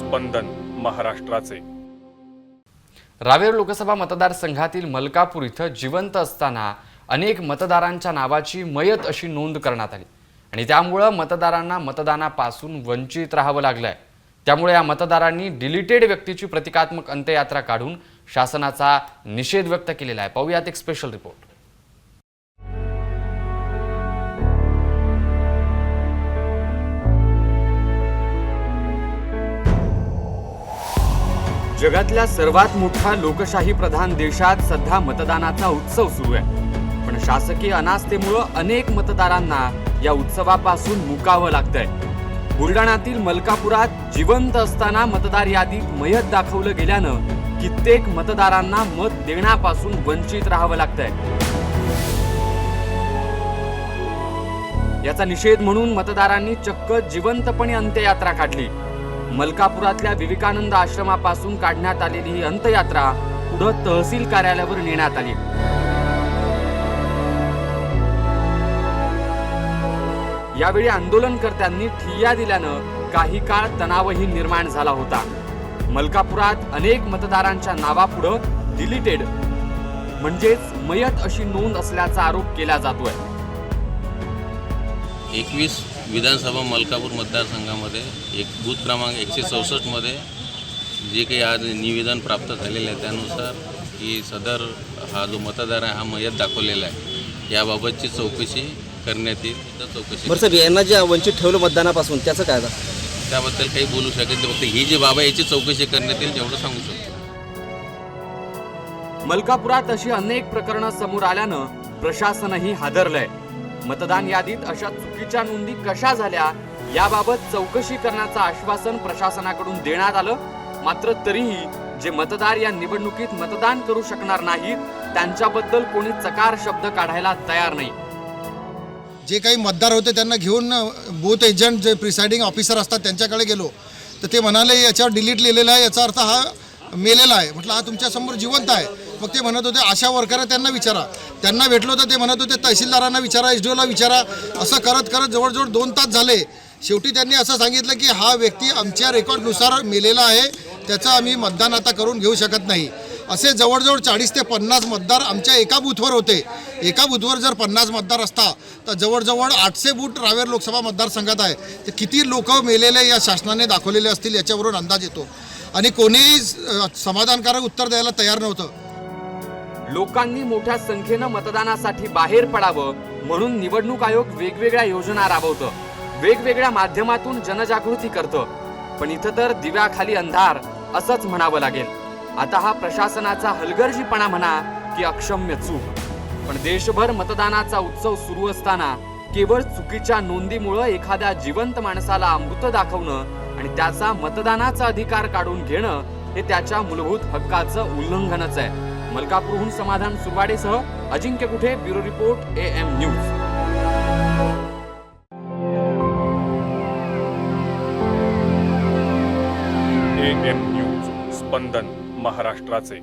स्पंदन महाराष्ट्राचे। रावेर लोकसभा मतदारसंघातील मलकापूर इथं जिवंत असताना अनेक मतदारांच्या नावाची मयत अशी नोंद करण्यात आली आणि त्यामुळे मतदारांना मतदानापासून वंचित राहावं लागलंय। त्यामुळे या मतदारांनी डिलीटेड व्यक्तीची प्रतिकात्मक अंत्ययात्रा काढून शासनाचा निषेध व्यक्त केलेला आहे। पाहूयात एक स्पेशल रिपोर्ट। जगातल्या सर्वात मोठ्या लोकशाही प्रधान देशात सध्या मतदानाचा उत्सव सुरू आहे, पण शासकीय अनास्थेमुळे अनेक मतदारांना या उत्सवापासून मुकावं लागतंय। बुलढाण्यातील मलकापुरात जिवंत असताना मतदार यादीत मयत दाखवलं गेल्यानं कित्येक मतदारांना मत देण्यापासून वंचित राहावं लागतंय। याचा निषेध म्हणून मतदारांनी चक्क जिवंतपणे अंत्ययात्रा काढली। मलकापुरातल्या विवेकानंद आश्रमापासून काढण्यात आलेली ही अंत्ययात्रा पुढे तहसील कार्यालयावर नेण्यात आली। यावेळी आंदोलनकर्त्यांनी ठिय्या दिल्यानं काही काळ तणावही निर्माण झाला होता। मलकापुरात अनेक मतदारांच्या नावापुढे डिलीटेड म्हणजेच मयत अशी नोंद असल्याचा आरोप केला जातोय। 21 विधानसभा मलकापूर मतदारसंघामध्ये एक बूथ क्रमांक 164 मध्ये जे काही आज निवेदन प्राप्त झालेलं आहे त्यानुसार की सदर हा जो मतदार आहे हा मयत दाखवलेला आहे, याबाबतची चौकशी करण्यात येईल। तर चौकशी बरं साहेब, यांना जे वंचित ठेवलं मतदानापासून त्याचं काय आता? त्याबद्दल काही बोलू शकत नाही, फक्त ही जी बाब आहे याची चौकशी करण्यात येईल एवढं सांगू शकतो। मलकापुरात अशी अनेक प्रकरणं समोर आल्यानं प्रशासनही हादरलंय। मतदान यादीत अशा चुकीच्या नोंदी कशा झाल्या याबाबत चौकशी करण्याचं आश्वासन प्रशासनाकडून देण्यात आलं, मात्र तरीही जे मतदार या निवडणुकीत मतदान करू शकणार नाहीत त्यांच्याबद्दल कोणी चकार शब्द काढायला तयार नाही। जे काही मतदार होते त्यांना घेऊन बूथ एजंट जे प्रिसाइडिंग ऑफिसर असतात त्यांच्याकडे गेलो तर ते म्हणाले याच्यावर डिलीट लिहिलेला आहे, याचा अर्थ हा मेलेला आहे। म्हटलं हा तुमच्यासमोर जिवंत आहे। मग ते म्हणत होते आशा वर्कर त्यांना विचारा, त्यांना भेटलो तर ते म्हणत होते तहसीलदारांना विचारा, SDOला विचारा। असं करत करत जवळजवळ 2 तास झाले। शेवटी त्यांनी असं सांगितलं की हा व्यक्ती आमच्या रेकॉर्डनुसार मेलेला आहे, त्याचं आम्ही मतदान आता करून घेऊ शकत नाही। असे जवळजवळ 40 ते 50 मतदार आमच्या एका बूथवर होते। एका बूथवर जर 50 मतदार असता तर जवळजवळ 800 बूथ रावेर लोकसभा मतदारसंघात आहे, तर किती लोक मेलेले या शासनाने दाखवलेले असतील याच्यावरून अंदाज येतो। आणि कोणीही समाधानकारक उत्तर द्यायला तयार नव्हतं। लोकांनी मोठ्या संख्येनं मतदानासाठी बाहेर पडावं म्हणून निवडणूक आयोग वेगवेगळ्या योजना राबवतं, वेगवेगळ्या माध्यमातून जनजागृती करतं, पण इथं तर दिव्याखाली अंधार असंच म्हणावं लागेल। आता हा प्रशासनाचा हलगर्जीपणा म्हणा की अक्षम्य चूक, पण देशभर मतदानाचा उत्सव सुरू असताना केवळ चुकीच्या नोंदीमुळे एखाद्या जिवंत माणसाला अमृत दाखवणं आणि त्याचा मतदानाचा अधिकार काढून घेणं हे त्याच्या मूलभूत हक्काचं उल्लंघनच आहे। मलकापूरहून समाधान सुरवाडेसह Ajinkya Kuthe, bureau report, AM news. AM news, स्पंदन महाराष्ट्राचे।